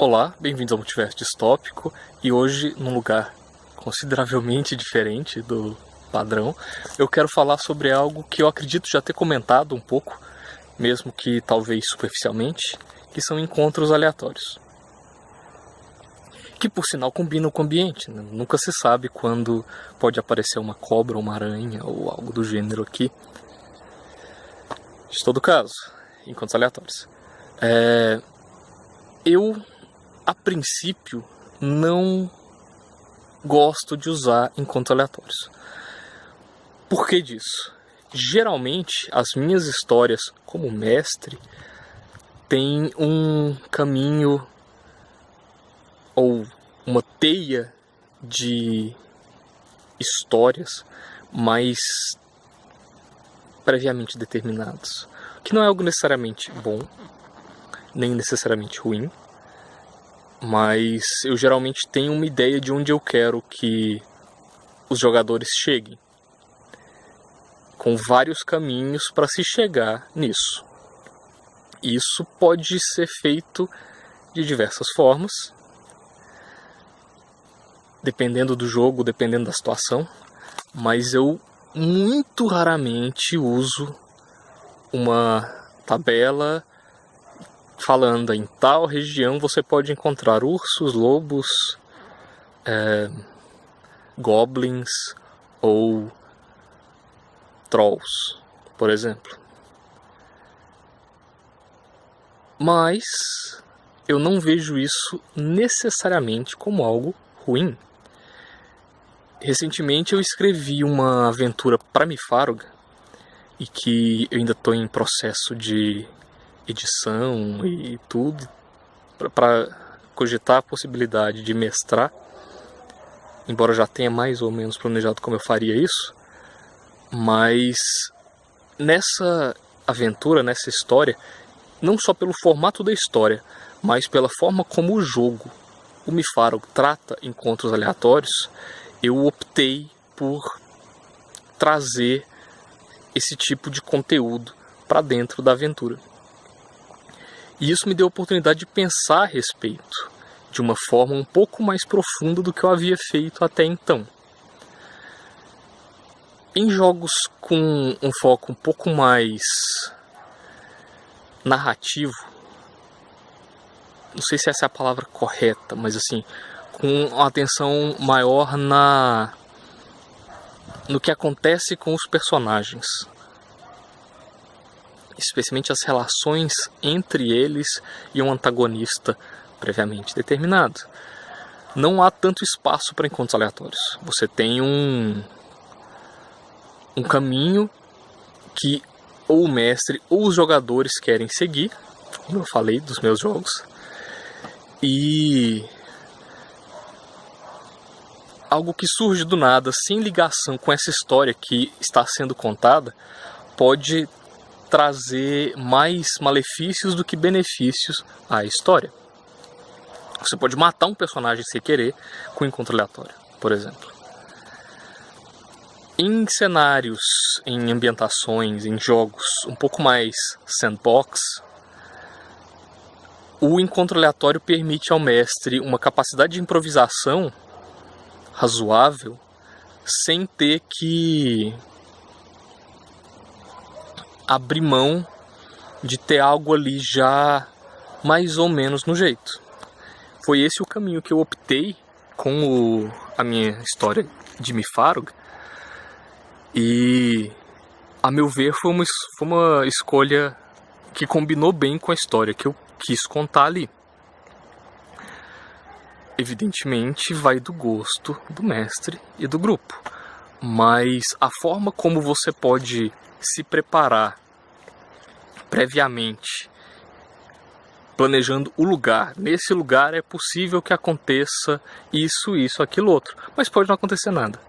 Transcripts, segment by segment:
Olá, bem-vindos ao Multiverso Distópico, e hoje, num lugar consideravelmente diferente do padrão, eu quero falar sobre algo que eu acredito já ter comentado um pouco, mesmo que talvez superficialmente, que são encontros aleatórios. Que por sinal combinam com o ambiente, né? Nunca se sabe quando pode aparecer uma cobra ou uma aranha ou algo do gênero aqui. De todo caso, encontros aleatórios. Eu, a princípio, não gosto de usar encontros aleatórios. Por que disso? Geralmente, as minhas histórias como mestre têm um caminho ou uma teia de histórias mais previamente determinados, que não é algo necessariamente bom, nem necessariamente ruim, mas eu geralmente tenho uma ideia de onde eu quero que os jogadores cheguem, com vários caminhos para se chegar nisso. Isso pode ser feito de diversas formas, dependendo do jogo, dependendo da situação, mas eu muito raramente uso uma tabela falando em tal região você pode encontrar ursos, lobos, goblins ou trolls, por exemplo. Mas eu não vejo isso necessariamente como algo ruim. Recentemente eu escrevi uma aventura para Mifaruga e que eu ainda estou em processo de edição e tudo para cogitar a possibilidade de mestrar, embora já tenha mais ou menos planejado como eu faria isso. Mas nessa aventura, nessa história, não só pelo formato da história, mas pela forma como o jogo, o Mifaruga, trata encontros aleatórios, eu optei por trazer esse tipo de conteúdo para dentro da aventura. E isso me deu a oportunidade de pensar a respeito, de uma forma um pouco mais profunda do que eu havia feito até então. Em jogos com um foco um pouco mais narrativo, não sei se essa é a palavra correta, mas assim, com uma atenção maior no que acontece com os personagens, especialmente as relações entre eles e um antagonista previamente determinado. Não há tanto espaço para encontros aleatórios. Você tem um caminho que ou o mestre ou os jogadores querem seguir, como eu falei dos meus jogos, e algo que surge do nada, sem ligação com essa história que está sendo contada, pode trazer mais malefícios do que benefícios à história. Você pode matar um personagem sem querer com um encontro aleatório, por exemplo. Em cenários, em ambientações, em jogos um pouco mais sandbox, o encontro aleatório permite ao mestre uma capacidade de improvisação razoável, sem ter que abrir mão de ter algo ali já mais ou menos no jeito. Foi esse o caminho que eu optei com a minha história de Mifaruga, e a meu ver foi uma escolha que combinou bem com a história que eu quis contar ali. Evidentemente vai do gosto do mestre e do grupo, mas a forma como você pode se preparar previamente, planejando o lugar. Nesse lugar é possível que aconteça isso, aquilo, outro, mas pode não acontecer nada.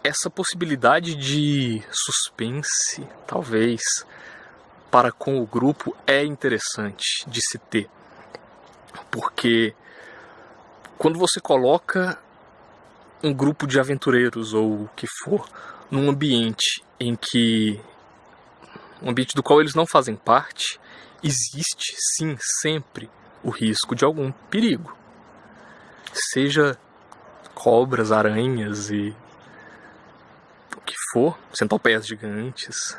Essa possibilidade de suspense, talvez, para com o grupo é interessante de se ter. Porque quando você coloca um grupo de aventureiros ou o que for num ambiente em que um ambiente do qual eles não fazem parte existe sim sempre o risco de algum perigo. Seja cobras, aranhas e o que for, centopeias gigantes.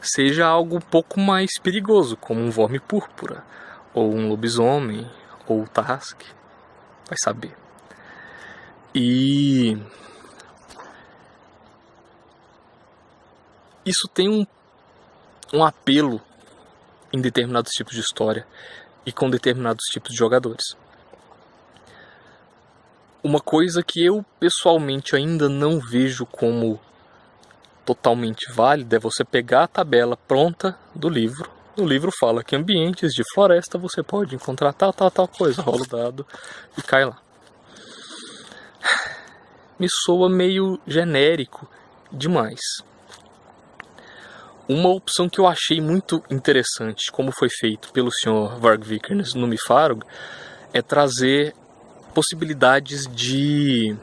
Seja algo um pouco mais perigoso, como um verme púrpura, ou um lobisomem, ou o Tarrasque. Vai saber. E isso tem um apelo em determinados tipos de história e com determinados tipos de jogadores. Uma coisa que eu pessoalmente ainda não vejo como totalmente válida é você pegar a tabela pronta do livro. O livro fala que ambientes de floresta você pode encontrar tal coisa, rola o dado e cai lá. Me soa meio genérico demais. Uma opção que eu achei muito interessante, como foi feito pelo Sr. Varg Vikernes no Mifarog, é trazer possibilidades de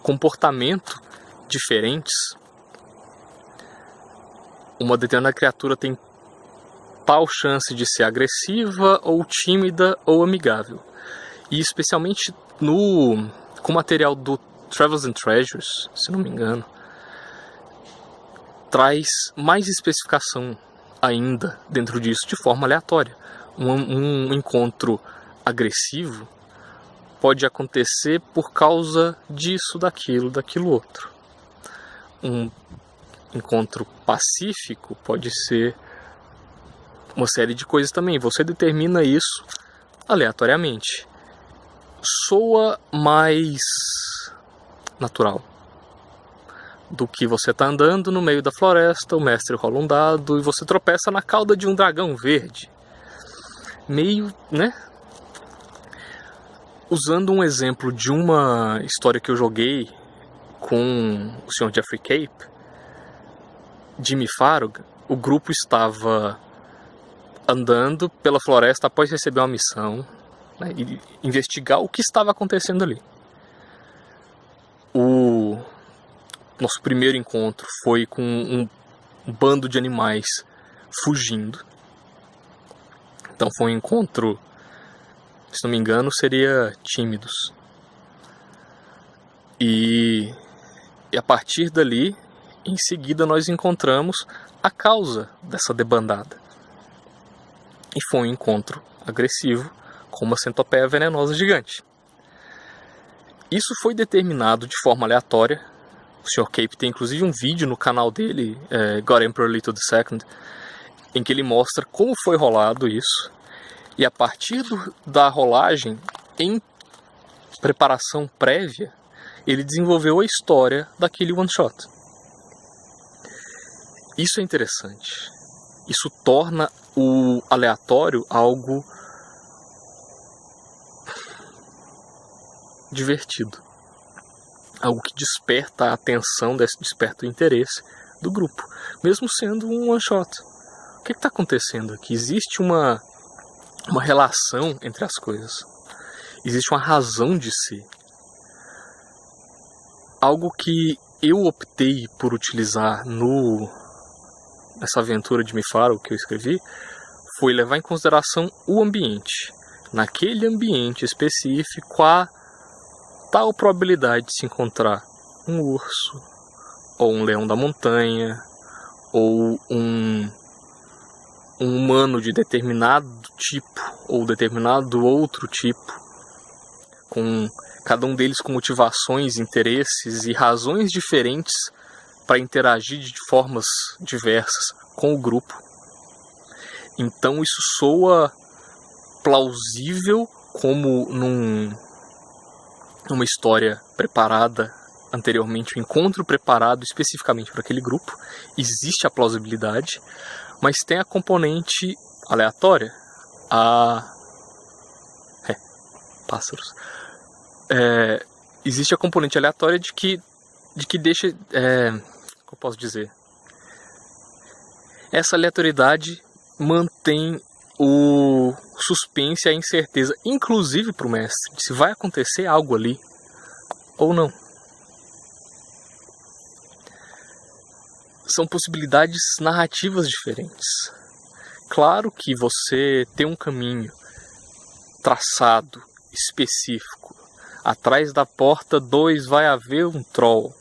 comportamento diferentes. Uma determinada criatura tem tal chance de ser agressiva, ou tímida, ou amigável. E especialmente com o material do Travels and Treasures, se não me engano, traz mais especificação ainda dentro disso, de forma aleatória. Um encontro agressivo pode acontecer por causa disso, daquilo outro. Um encontro pacífico pode ser uma série de coisas também. Você determina isso aleatoriamente. Soa mais natural do que você tá andando no meio da floresta, o mestre rola um dado e você tropeça na cauda de um dragão verde. Meio, né? Usando um exemplo de uma história que eu joguei com o Sr. Geoffrey Cape, de Mifarog, o grupo estava andando pela floresta após receber uma missão, né, e investigar o que estava acontecendo ali. O nosso primeiro encontro foi com um bando de animais fugindo. Então foi um encontro, se não me engano, seria tímidos. E a partir dali, em seguida, nós encontramos a causa dessa debandada. E foi um encontro agressivo com uma centopeia venenosa gigante. Isso foi determinado de forma aleatória. O Sr. Cape tem inclusive um vídeo no canal dele, God Emperor Leto II, em que ele mostra como foi rolado isso. E a partir da rolagem, em preparação prévia, ele desenvolveu a história daquele one-shot. Isso é interessante. Isso torna o aleatório algo divertido. Algo que desperta a atenção, desperta o interesse do grupo. Mesmo sendo um one-shot. O que está acontecendo aqui? Existe uma relação entre as coisas. Existe uma razão de ser. Algo que eu optei por utilizar nessa aventura de Mifarog que eu escrevi foi levar em consideração o ambiente. Naquele ambiente específico, há tal probabilidade de se encontrar um urso, ou um leão da montanha, ou um humano de determinado tipo, ou determinado outro tipo, com cada um deles com motivações, interesses e razões diferentes para interagir de formas diversas com o grupo. Então isso soa plausível como numa história preparada anteriormente, um encontro preparado especificamente para aquele grupo. Existe a plausibilidade, mas tem a componente aleatória. Pássaros. Existe a componente aleatória de que deixa... como eu posso dizer? Essa aleatoriedade mantém o suspense e a incerteza, inclusive para o mestre, de se vai acontecer algo ali ou não. São possibilidades narrativas diferentes. claro que você tem um caminho traçado, específico. Atrás da porta 2 vai haver um troll.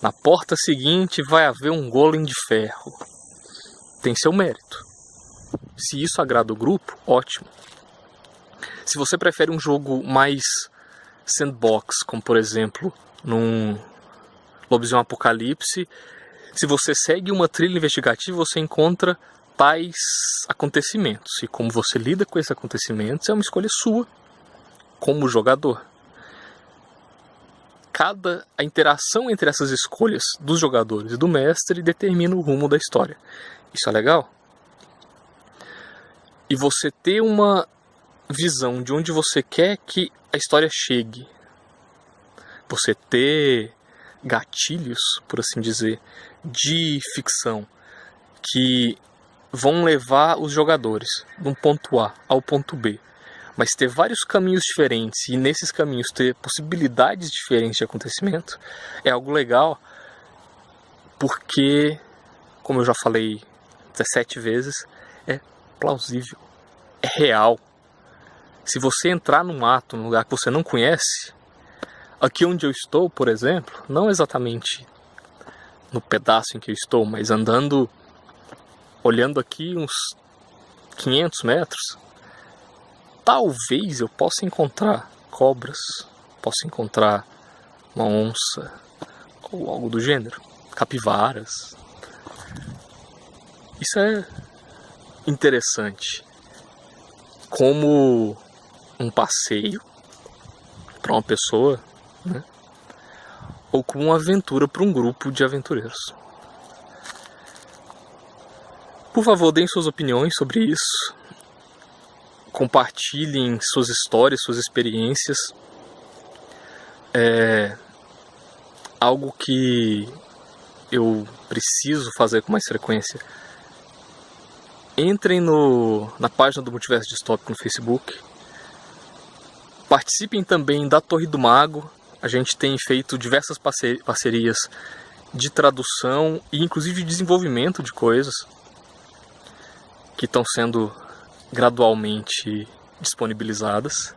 Na porta seguinte vai haver um golem de ferro. Tem seu mérito. Se isso agrada o grupo, ótimo. Se você prefere um jogo mais sandbox, como por exemplo num Lobisomem Apocalipse, se você segue uma trilha investigativa, você encontra tais acontecimentos. E como você lida com esses acontecimentos é uma escolha sua, como jogador. A interação entre essas escolhas dos jogadores e do mestre determina o rumo da história. Isso é legal. E você ter uma visão de onde você quer que a história chegue. Você ter gatilhos, por assim dizer, de ficção que vão levar os jogadores de um ponto A ao ponto B, mas ter vários caminhos diferentes e nesses caminhos ter possibilidades diferentes de acontecimento é algo legal, porque, como eu já falei 17 vezes, é plausível, é real. Se você entrar num mato, num lugar que você não conhece, aqui onde eu estou, por exemplo, não exatamente no pedaço em que eu estou, mas andando, olhando aqui uns 500 metros, talvez eu possa encontrar cobras, possa encontrar uma onça, ou algo do gênero, capivaras. Isso é interessante, como um passeio para uma pessoa, né? Ou como uma aventura para um grupo de aventureiros. Por favor, deem suas opiniões sobre isso. Compartilhem suas histórias, suas experiências. É algo que eu preciso fazer com mais frequência. Entrem na página do Multiverso Distópico no Facebook. Participem também da Torre do Mago. A gente tem feito diversas parcerias de tradução e inclusive de desenvolvimento de coisas que estão sendo gradualmente disponibilizadas.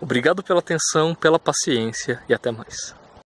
Obrigado pela atenção, pela paciência e até mais.